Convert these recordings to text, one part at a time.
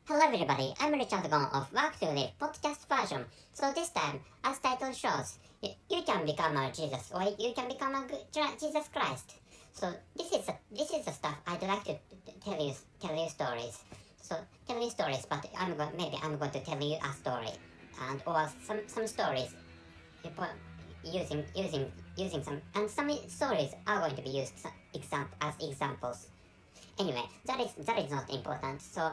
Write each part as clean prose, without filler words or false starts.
Hello everybody, I'm Richard Gon of Work to Live podcast version. So this time, as title shows, you can become a Jesus or you can become a Jesus Christ. So this is the stuff I'd like to tell you stories. So tell you stories, but maybe I'm going to tell you a story and or some stories using some stories are going to be used as examples. Anyway, that is not important. So,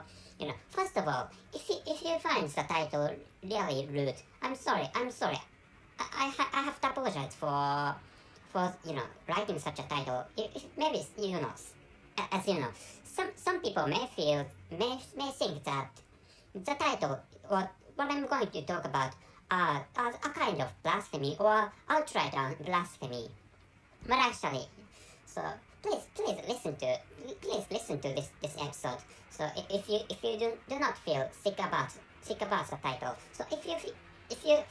first of all, if you find the title really rude, I'm sorry. I have to apologize for writing such a title. Maybe as you know, some people may think that the title or what I'm going to talk about are a kind of blasphemy or outright blasphemy. But actually, so please listen to this episode. So if you do not feel sick about the title, so if you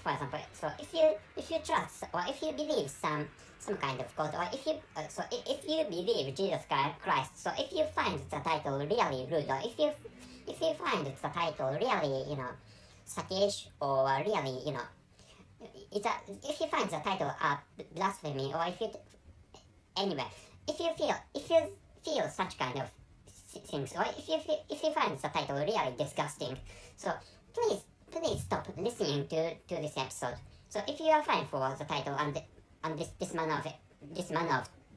for example, so if you trust or if you believe some kind of God, or if you believe Jesus Christ, so if you find the title really rude, or if you find the title really suckish or really if you find the title blasphemy, or anyway, if you feel such kind of things, or if you find the title really disgusting, so please stop listening to this episode. So if you are fine for the title and this manner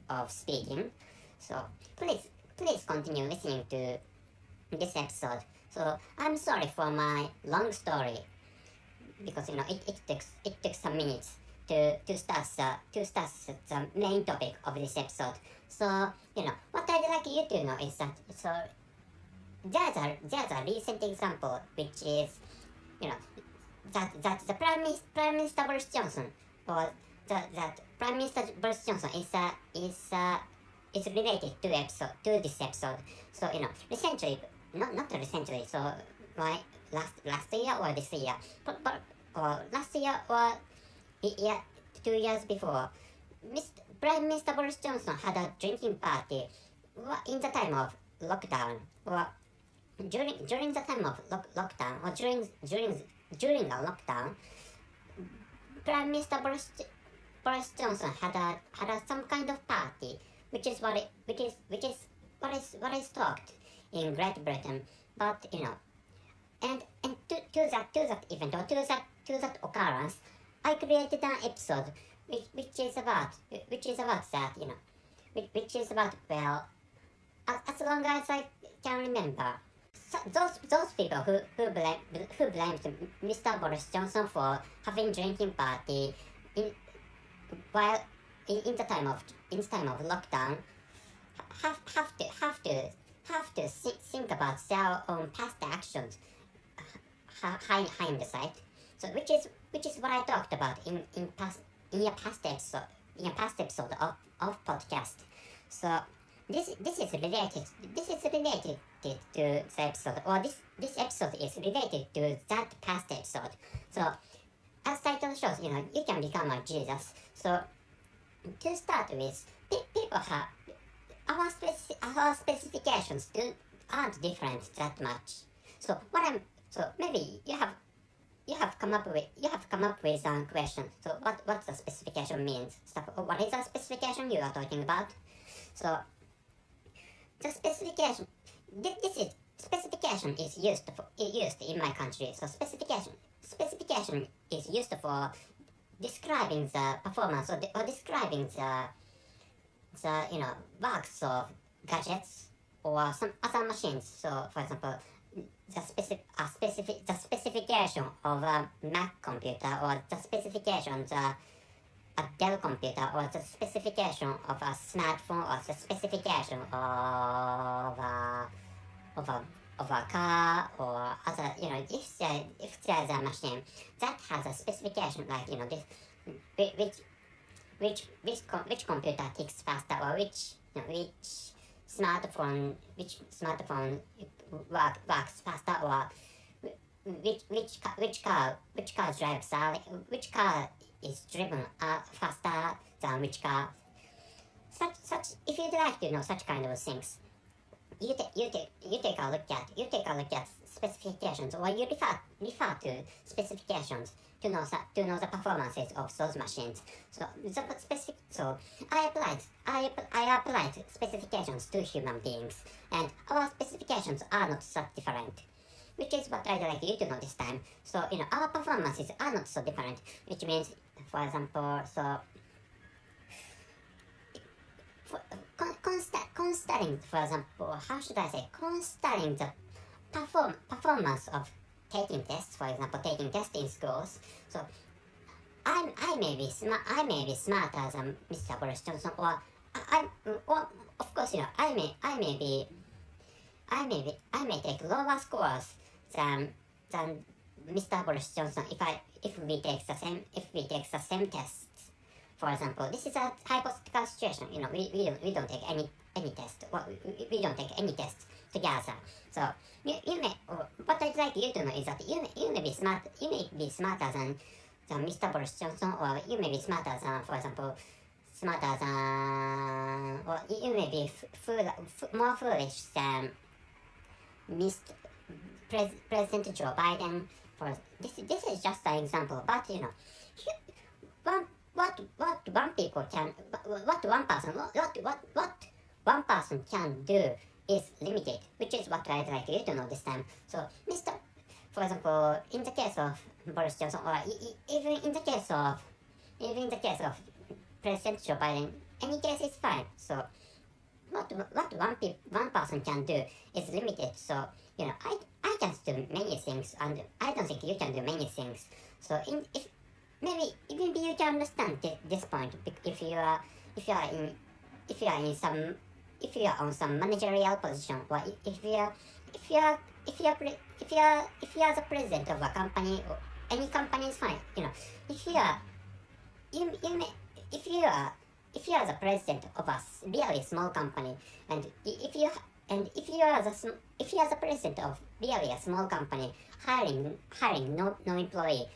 of speaking, so please continue listening to this episode. So I'm sorry for my long story, because it took some minutes to start the main topic of this episode. So what I'd like you to know is that there's a recent example, which is that the Prime Minister Boris Johnson, or that Prime Minister Boris Johnson is related to this episode. So recently, not recently, so my last year or this year, but or last year or yeah, 2 years before, Prime Minister Boris Johnson had a drinking party in the time of lockdown, or during the time of lockdown, or during a lockdown. Prime Minister Boris Johnson had some kind of party, which is what is talked in Great Britain. But and to that event, or to that occurrence, I created an episode which is about that, which is about, well, as long as I can remember. So those people who blamed Mr. Boris Johnson for having drinking party in while in the time of lockdown have to think about their own past actions hindsight. So which is what I talked about in a past episode of podcast. So this is related to the episode, or this episode is related to that past episode. So as title shows, you can become a Jesus. So to start with, people have our specifications aren't different that much. So maybe you have come up with some question. So what the specification means? So what is the specification you are talking about? So the specification, specification is used in my country. So specification is used for describing the performance, or describing the works of gadgets or some other machines. So for example, the specification of a Mac computer, or the specification a Dell computer, or the specification of a smartphone, or the specification of a car, or other, if there's a machine that has a specification, like this, which computer ticks faster, or which smartphone works faster, or which car drives which car is driven faster than which car. Such if you'd like to know such kind of things, you take a look at specifications, or you refer to specifications to know the performances of those machines. So I applied specifications to human beings, and our specifications are not so different, which is what I'd like you to know this time. So our performances are not so different, which means, for example, considering, for example, how should I say, considering the performance of taking tests, for example, taking tests in schools. So I may be smarter than Mr. Boris Johnson, or of course, I may take lower scores than Mr. Boris Johnson if we take the same tests. For example, this is a hypothetical situation. We don't take any test. Well, we don't take any tests together. So you may. What I'd like you to know is that you may be smart. You may be smarter than Mr. Boris Johnson, or you may be smarter than, for example, or you may be more foolish than President Joe Biden. This is just an example, but what one person can do is limited, which is what I'd like you to know this time. So for example, in the case of Boris Johnson, or even in the case of President Joe Biden, any case is fine. So what one person can do is limited. So I can do many things, and I don't think you can do many things. So maybe you can understand this point if you are on some managerial position, or if you are the president of a company, or any company is fine. If you are the president of a really small company, and if you are the president of really a small company, hiring no employee,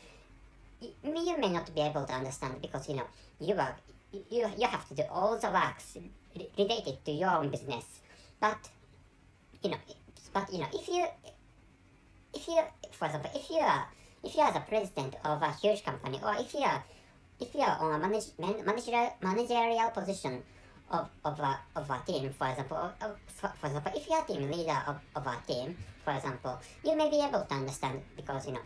you may not be able to understand, because you have to do all the works related to your own business. But if you for example, if you are the president of a huge company, or if you are on a managerial position of a team, for example, if you are team leader of a team, for example, you may be able to understand, because you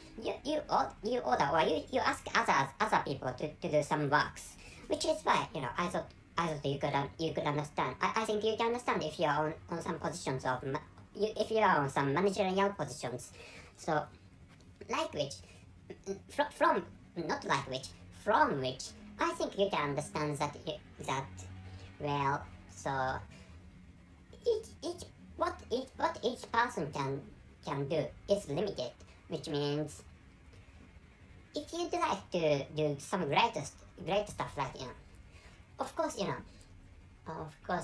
order, or you ask other people to do some works, which is why I thought you could understand. I think you can understand if you are on some positions of if you are on some managerial positions. So from which I think you can understand that well, so what each person can do is limited, which means if you'd like to do some great stuff, like of course,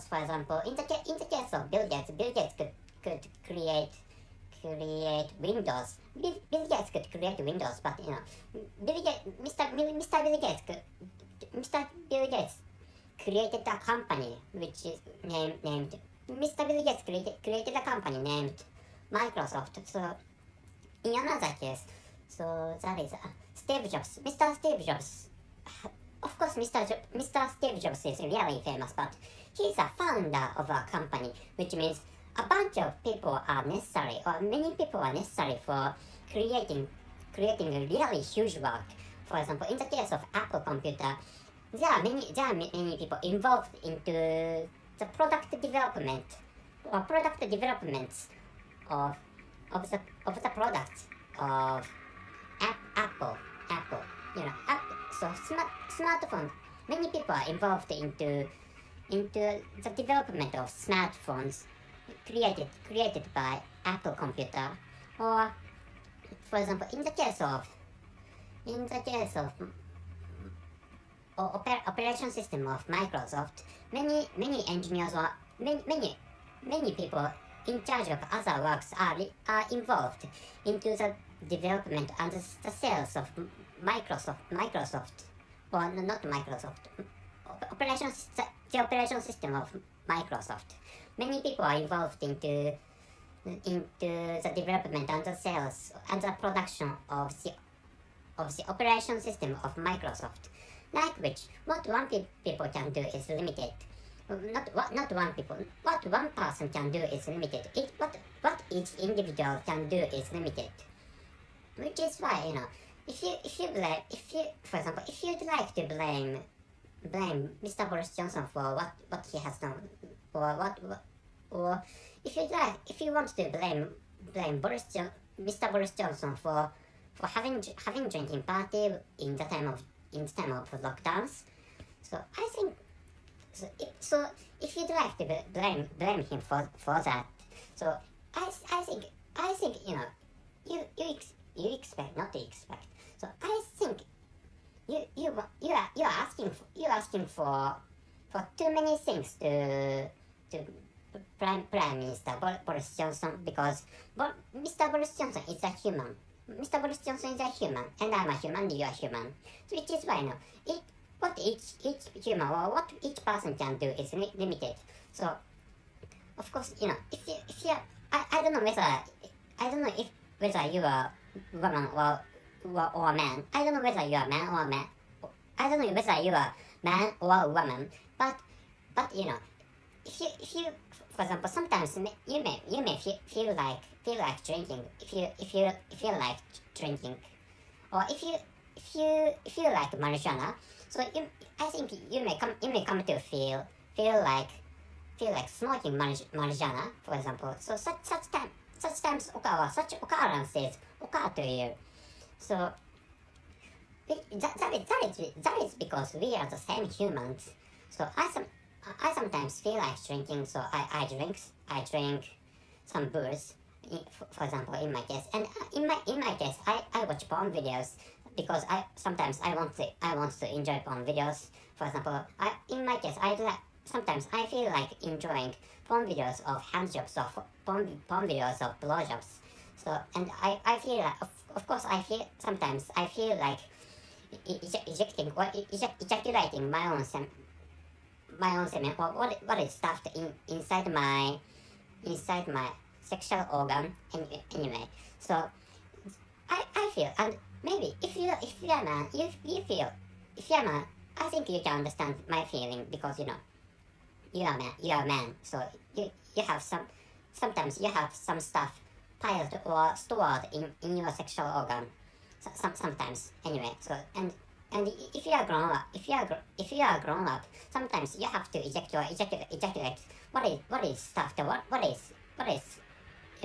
for example, in the case of Bill Gates could create Windows. Bill Gates could create Windows, but Mr. Bill Gates created a company which is named Mr. Bill Gates created a company named Microsoft. So in another case, so that is Steve Jobs. Mr. Steve Jobs. Of course, Mr. Steve Jobs is really famous, but he's a founder of a company, which means a bunch of people are necessary, or many people are necessary for creating a really huge work. For example, in the case of Apple Computer, there are many people involved into the product development, or product developments of the products of Apple. So smartphone. Many people are involved into the development of smartphones created by Apple Computer. Or for example, in the case of operation system of Microsoft, many engineers, or many people in charge of other works are involved into the development and the sales of Microsoft, or not Microsoft, the operation system of Microsoft. many people are involved into the development and the sales and the production of the operation system of Microsoft, like which what people can do is limited. Not one people. What one person can do is limited. What each individual can do is limited. Which is why, if you for example, if you'd like to blame Mr. Boris Johnson for what he has done, or if you want to blame Mr. Boris Johnson for having drinking party in the time of lockdowns. So I think so if you'd like to blame him for that, so I think you expect not to expect. So I think you're asking for too many things to Prime Minister Boris Johnson, because Mr. Boris Johnson is a human. Mr. Boris Johnson is a human, and I'm a human, you are human. So which is why what each human or what each person can do is limited. So of course, if you I don't know whether you are woman or man. I don't know whether you are man or man. I don't know whether you are man or woman. But if you for example, sometimes you may feel like drinking if you like drinking, or if you like marijuana. So I think you may come to feel like smoking marijuana, for example. So such times occur, such occurrences occur to you. So that is because we are the same humans. So I sometimes feel like drinking, so I drink some booze, for example, in my case. And in my case, I watch porn videos because sometimes I want to enjoy porn videos. For example, in my case, sometimes I feel like enjoying porn videos of handjobs or porn videos of blowjobs. So, and I feel like, of course, sometimes I feel like ejaculating my own semen, or what is stuffed inside my sexual organ anyway. So I feel, and maybe if you're a man, if you're a man, I think you can understand my feeling, because you are a man, so you have sometimes you have some stuff piled or stored in your sexual organ, sometimes anyway. So and if you are grown up, sometimes you have to ejaculate what is stuffed, what is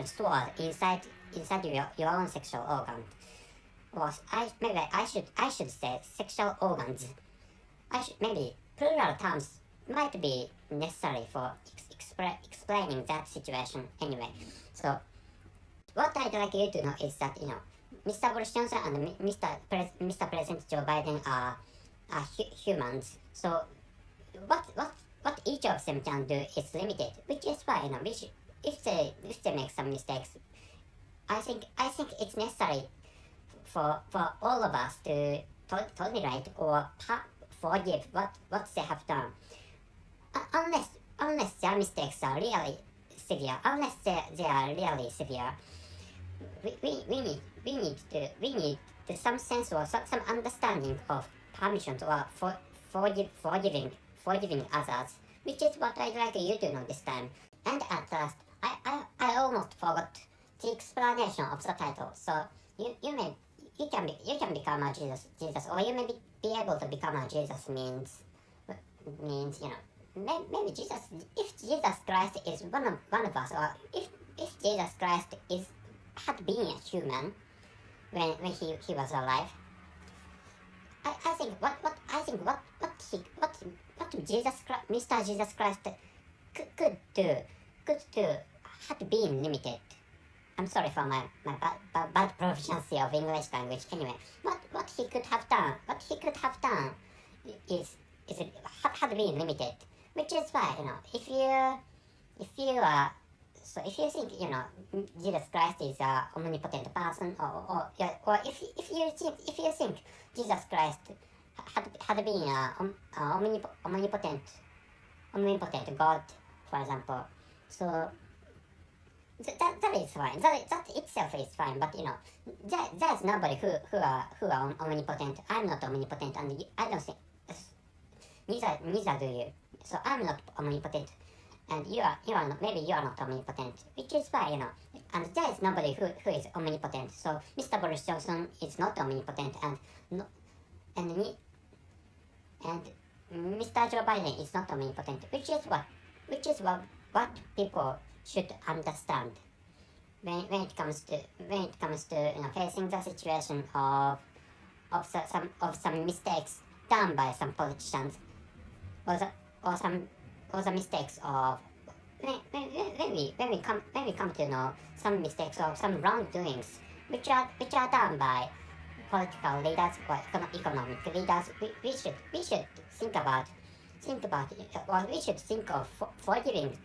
stored inside your own sexual organ. Or I should say sexual organs. Maybe plural terms might be necessary for explaining that situation anyway. So what I'd like you to know is that Mr. Boris Johnson and Mr. President Joe Biden are humans. So what each of them can do is limited, which is why if they make some mistakes, I think it's necessary for all of us to tolerate or forgive what they have done, unless their mistakes are really severe. Unless they are really severe, we need to some sense or some understanding of permission or forgiving others, which is what I'd like you to know this time. And at last, I almost forgot the explanation of the title. So you can become a Jesus, or you may be able to become a Jesus means maybe Jesus, if Jesus Christ is one of us, or if Jesus Christ had been a human when he was alive, I think what Mr. Jesus Christ could do had been limited. I'm sorry for my bad proficiency of English language. Anyway, what he could have done is had been limited, which is why if you think Jesus Christ is a omnipotent person, or if you think Jesus Christ had been a omnipotent God, for example, So that is fine. That itself is fine. But there's nobody who are omnipotent. I'm not omnipotent, and I don't think neither do you. So I'm not omnipotent, and you are not. Maybe you are not omnipotent, which is fine. And there is nobody who is omnipotent. So Mr. Boris Johnson is not omnipotent, and no, and me and Mr. Joe Biden is not omnipotent, which is what people should understand when it comes to facing the situation of some mistakes done by some politicians, or the mistakes of when we come to know some mistakes or some wrongdoings which are done by political leaders or economic leaders. We should think about or we should think of forgiving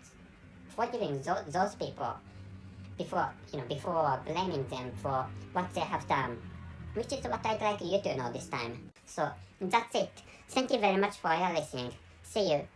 those people before blaming them for what they have done, which is what I'd like you to know this time. So that's it. Thank you very much for your listening. See you.